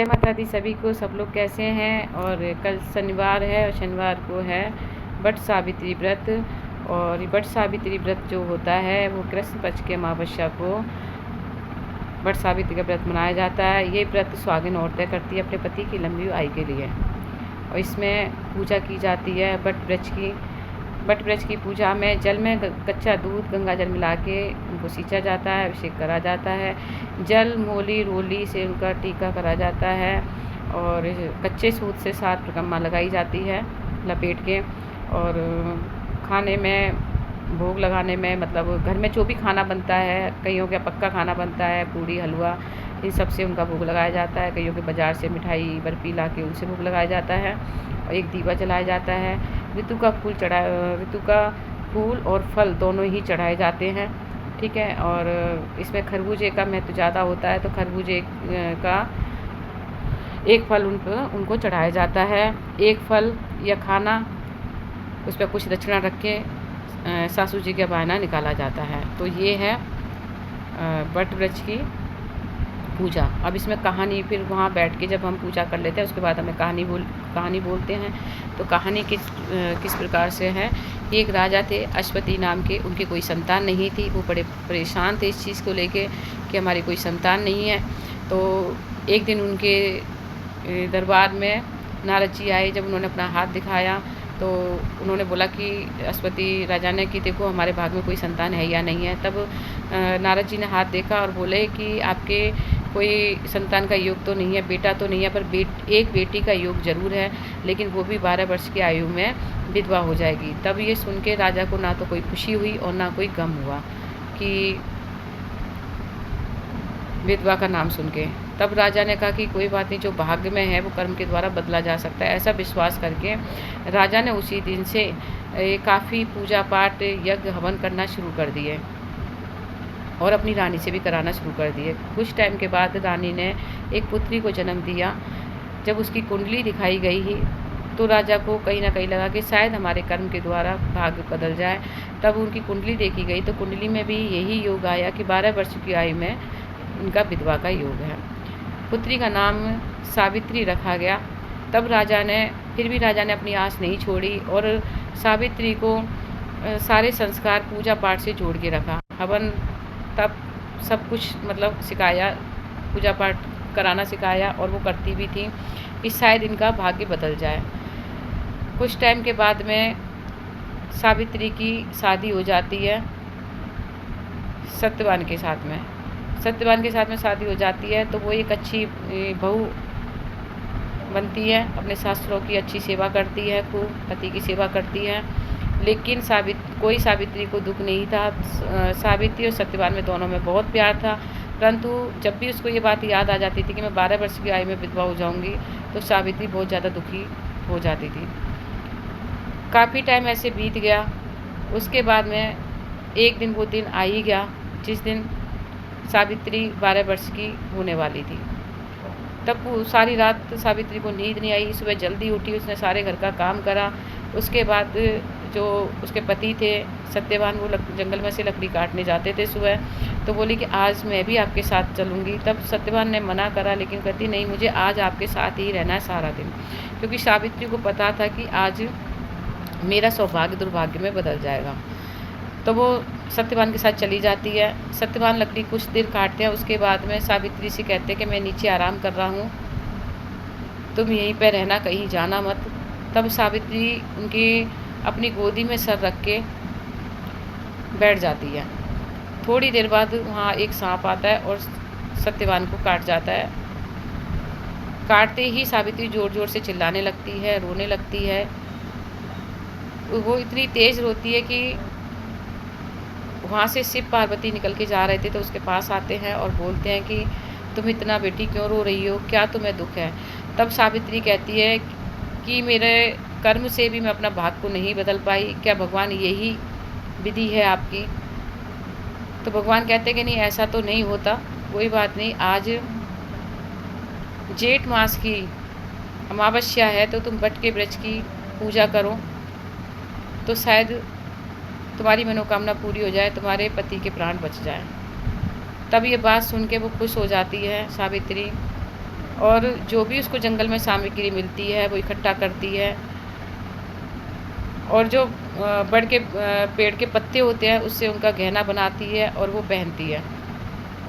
जय माता दी सभी को। सब लोग कैसे हैं? और कल शनिवार है और शनिवार को है वट सावित्री व्रत। और वट सावित्री व्रत जो होता है वो कृष्ण पक्ष के अमावस्या को वट सावित्री का व्रत मनाया जाता है। ये व्रत सुहागिन औरतें करती है अपने पति की लंबी आयु के लिए। और इसमें पूजा की जाती है वट वृक्ष की पूजा में जल में कच्चा दूध गंगा जल मिला के उनको सींचा जाता है, अभिषेक करा जाता है। जल मोली रोली से उनका टीका करा जाता है और कच्चे सूत से 7 परिक्रमा लगाई जाती है लपेट के। और खाने में भोग लगाने में मतलब घर में जो भी खाना बनता है, कईयों का पक्का खाना बनता है, पूड़ी हलवा, इन सब से उनका भोग लगाया जाता है। कईयों के बाज़ार से मिठाई बर्फ़ी ला के उनसे भोग लगाया जाता है। और एक दीवा जलाया जाता है। ऋतु का फूल और फल दोनों ही चढ़ाए जाते हैं, ठीक है। और इसमें खरबूजे का महत्व ज़्यादा होता है, तो खरबूजे का एक फल उनको चढ़ाया जाता है। एक फल या खाना उस पर कुछ दक्षिणा रख के सासू जी का बायना निकाला जाता है। तो ये है वट वृक्ष की पूजा। अब इसमें कहानी, फिर वहाँ बैठ के जब हम पूजा कर लेते हैं उसके बाद हमें कहानी बोलते हैं। तो कहानी किस प्रकार से है। एक राजा थे अश्वती नाम के, उनकी कोई संतान नहीं थी। वो बड़े परेशान थे इस चीज़ को लेके कि हमारी कोई संतान नहीं है। तो एक दिन उनके दरबार में नारद जी आए। जब उन्होंने अपना हाथ दिखाया तो उन्होंने बोला कि अश्वती राजा ने कि देखो हमारे भाग में कोई संतान है या नहीं है। तब नारद जी ने हाथ देखा और बोले कि आपके कोई संतान का योग तो नहीं है, बेटा तो नहीं है, पर एक बेटी का योग जरूर है, लेकिन वो भी 12 वर्ष की आयु में विधवा हो जाएगी। तब ये सुन के राजा को ना तो कोई खुशी हुई और ना कोई गम हुआ कि विधवा का नाम सुन के। तब राजा ने कहा कि कोई बात नहीं, जो भाग्य में है वो कर्म के द्वारा बदला जा सकता है। ऐसा विश्वास करके राजा ने उसी दिन से काफ़ी पूजा पाठ यज्ञ हवन करना शुरू कर दिए और अपनी रानी से भी कराना शुरू कर दिए। कुछ टाइम के बाद रानी ने एक पुत्री को जन्म दिया। जब उसकी कुंडली दिखाई गई तो राजा को कहीं ना कहीं लगा कि शायद हमारे कर्म के द्वारा भाग्य बदल जाए। तब उनकी कुंडली देखी गई तो कुंडली में भी यही योग आया कि 12 वर्ष की आयु में इनका विधवा का योग है। पुत्री का नाम सावित्री रखा गया। तब राजा ने अपनी आस नहीं छोड़ी और सावित्री को सारे संस्कार पूजा पाठ से जोड़ के रखा। हवन तब सब कुछ मतलब सिखाया, पूजा पाठ कराना सिखाया और वो करती भी थी कि शायद इनका भाग्य बदल जाए। कुछ टाइम के बाद में सावित्री की शादी हो जाती है सत्यवान के साथ में शादी हो जाती है। तो वो एक अच्छी बहू बनती है, अपने शास्त्रों की अच्छी सेवा करती है, खूब पति की सेवा करती है। लेकिन सावित्री को दुख नहीं था। सावित्री और सत्यवान में दोनों में बहुत प्यार था, परंतु जब भी उसको ये बात याद आ जाती थी कि मैं 12 वर्ष की आयु में विधवा हो जाऊंगी, तो सावित्री बहुत ज़्यादा दुखी हो जाती थी। काफ़ी टाइम ऐसे बीत गया। उसके बाद में एक दिन वो दिन आ ही गया जिस दिन सावित्री 12 वर्ष की होने वाली थी। तब सारी रात सावित्री को नींद नहीं आई। सुबह जल्दी उठी, उसने सारे घर का काम करा। उसके बाद जो उसके पति थे सत्यवान, वो जंगल में से लकड़ी काटने जाते थे सुबह। तो बोली कि आज मैं भी आपके साथ चलूँगी। तब सत्यवान ने मना करा, लेकिन कहती नहीं, मुझे आज आपके साथ ही रहना है सारा दिन, क्योंकि सावित्री को पता था कि आज मेरा सौभाग्य दुर्भाग्य में बदल जाएगा। तो वो सत्यवान के साथ चली जाती है। सत्यवान लकड़ी कुछ देर काटते हैं। उसके बाद में सावित्री से कहते हैं कि मैं नीचे आराम कर रहा हूँ, तुम यहीं पे रहना, कहीं जाना मत। तब सावित्री उनकी अपनी गोदी में सर रख के बैठ जाती है। थोड़ी देर बाद वहाँ एक सांप आता है और सत्यवान को काट जाता है। काटते ही सावित्री ज़ोर ज़ोर से चिल्लाने लगती है, रोने लगती है। वो इतनी तेज़ रोती है कि वहाँ से शिव पार्वती निकल के जा रहे थे तो उसके पास आते हैं और बोलते हैं कि तुम इतना बेटी क्यों रो रही हो, क्या तुम्हें दुख है। तब सावित्री कहती है कि मेरे कर्म से भी मैं अपना भाग्य को नहीं बदल पाई, क्या भगवान यही विधि है आपकी। तो भगवान कहते हैं कि नहीं, ऐसा तो नहीं होता, कोई बात नहीं, आज जेठ मास की अमावस्या है तो तुम वट के वृक्ष की पूजा करो, तो शायद तुम्हारी मनोकामना पूरी हो जाए, तुम्हारे पति के प्राण बच जाए। तब ये बात सुन के वो खुश हो जाती है सावित्री और जो भी उसको जंगल में सामग्री मिलती है वो इकट्ठा करती है, और जो पेड़ के पत्ते होते हैं उससे उनका गहना बनाती है और वो पहनती है,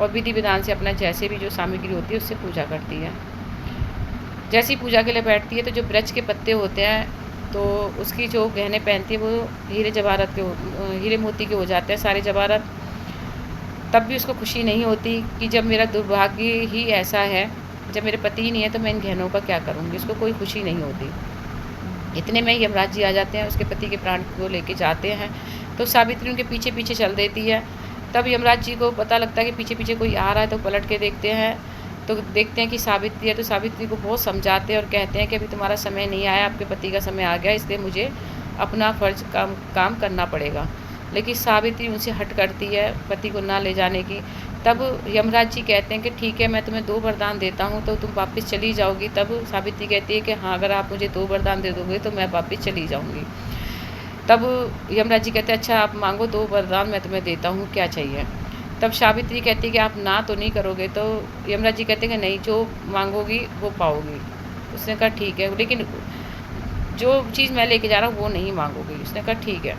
और विधि विधान से अपना जैसे भी जो सामग्री होती है उससे पूजा करती है। जैसी पूजा के लिए बैठती है तो जो वृक्ष के पत्ते होते हैं तो उसकी जो गहने पहनती है वो हीरे मोती के हो जाते हैं सारे जवाहरात। तब भी उसको खुशी नहीं होती कि जब मेरा दुर्भाग्य ही ऐसा है, जब मेरे पति ही नहीं है तो मैं इन गहनों का क्या करूँगी, उसको कोई खुशी नहीं होती। इतने में यमराज जी आ जाते हैं, उसके पति के प्राण को लेके जाते हैं, तो सावित्री उनके पीछे पीछे चल देती है। तब यमराज जी को पता लगता है कि पीछे पीछे कोई आ रहा है, तो पलट के देखते हैं तो देखते हैं कि सावित्री है। तो सावित्री को बहुत समझाते हैं और कहते हैं कि अभी तुम्हारा समय नहीं आया, आपके पति का समय आ गया, इसलिए मुझे अपना फ़र्ज काम करना पड़ेगा। लेकिन सावित्री उनसे हट करती है पति को ना ले जाने की। तब यमराज जी कहते हैं कि ठीक है, मैं तुम्हें 2 वरदान देता हूँ तो तुम वापस चली जाओगी। तब सावित्री कहती है कि हाँ, अगर आप मुझे 2 वरदान दे दोगे तो मैं वापस चली जाऊँगी। तब यमराज जी कहते हैं अच्छा आप मांगो 2 वरदान मैं तुम्हें देता हूँ, क्या चाहिए। तब सावित्री कहती है कि आप ना तो नहीं करोगे। तो यमराज जी कहते हैं कि नहीं, जो मांगोगी वो पाओगी। उसने कहा ठीक है, लेकिन जो चीज़ मैं लेके जा रहा हूँ वो नहीं मांगोगी। उसने कहा ठीक है।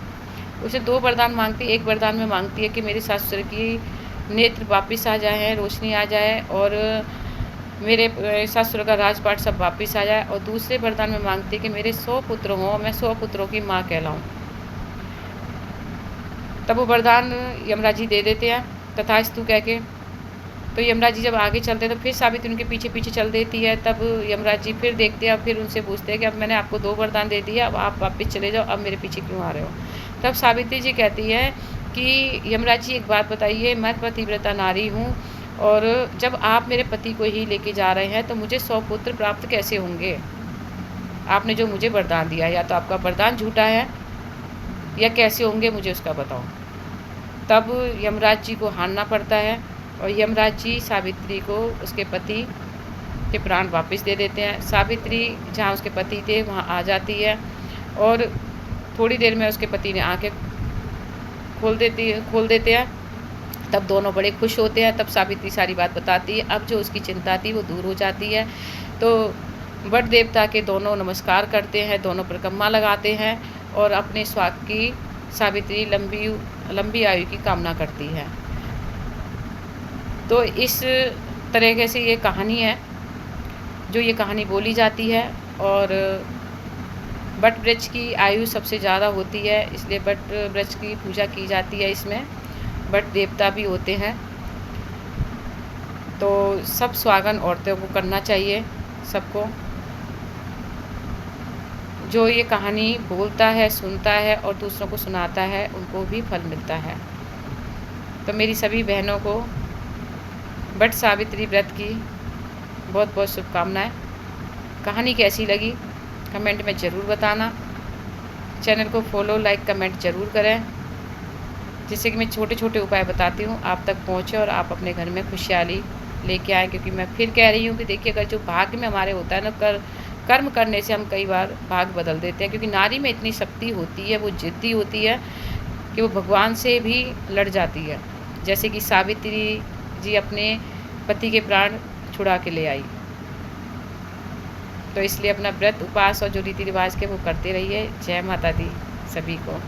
उसे 2 वरदान मांगती है। एक वरदान में मांगती है कि मेरे सास ससुर की नेत्र वापस आ जाए, रोशनी आ जाए, और मेरे सास ससुर का राजपाट सब वापस आ जाए। और दूसरे वरदान में मांगती है कि मेरे 100 पुत्र हों, मैं 100 पुत्रों की माँ कहलाऊँ। तब वो वरदान यमराज जी दे देते हैं तथास्तु कह के। तो यमराज जी जब आगे चलते हैं तो फिर सावित्री उनके पीछे पीछे चल देती है। तब यमराज जी फिर देखते हैं और फिर उनसे पूछते हैं कि अब मैंने आपको 2 वरदान दे दिया, अब आप वापस चले जाओ, अब मेरे पीछे क्यों आ रहे हो। तब सावित्री जी कहती है कि यमराज जी एक बात बताइए, मैं पतिव्रता नारी हूँ, और जब आप मेरे पति को ही लेके जा रहे हैं तो मुझे 100 पुत्र प्राप्त कैसे होंगे। आपने जो मुझे वरदान दिया, या तो आपका वरदान झूठा है या कैसे होंगे, मुझे उसका बताओ। तब यमराज जी को हारना पड़ता है और यमराज जी सावित्री को उसके पति के प्राण वापस दे देते हैं। सावित्री जहाँ उसके पति थे वहाँ आ जाती है, और थोड़ी देर में उसके पति ने आंखें खोल देते हैं। तब दोनों बड़े खुश होते हैं। तब सावित्री सारी बात बताती है। अब जो उसकी चिंता थी वो दूर हो जाती है। तो वट देवता के दोनों नमस्कार करते हैं, दोनों परिक्रमा लगाते हैं, और अपने स्वास्थ्य की सावित्री लंबी आयु की कामना करती है। तो इस तरीके से ये कहानी है, जो ये कहानी बोली जाती है। और वट वृक्ष की आयु सबसे ज़्यादा होती है, इसलिए वट वृक्ष की पूजा की जाती है। इसमें वट देवता भी होते हैं। तो सब सुहागन औरतों को करना चाहिए, सबको। जो ये कहानी बोलता है, सुनता है और दूसरों को सुनाता है, उनको भी फल मिलता है। तो मेरी सभी बहनों को वट सावित्री व्रत की बहुत बहुत शुभकामनाएं। कहानी कैसी लगी कमेंट में ज़रूर बताना। चैनल को फॉलो, लाइक, कमेंट ज़रूर करें, जिससे कि मैं छोटे छोटे उपाय बताती हूँ आप तक पहुँचे और आप अपने घर में खुशहाली लेके आएँ। क्योंकि मैं फिर कह रही हूँ कि देखिए, अगर जो भाग्य में हमारे होता है ना, कर्म करने से हम कई बार भाग्य बदल देते हैं। क्योंकि नारी में इतनी शक्ति होती है, वो जिद्दी होती है कि वो भगवान से भी लड़ जाती है। जैसे कि सावित्री जी अपने पति के प्राण छुड़ा के ले आई। तो इसलिए अपना व्रत, उपवास और जो रीति रिवाज के वो करते रहिए। जय माता दी सभी को।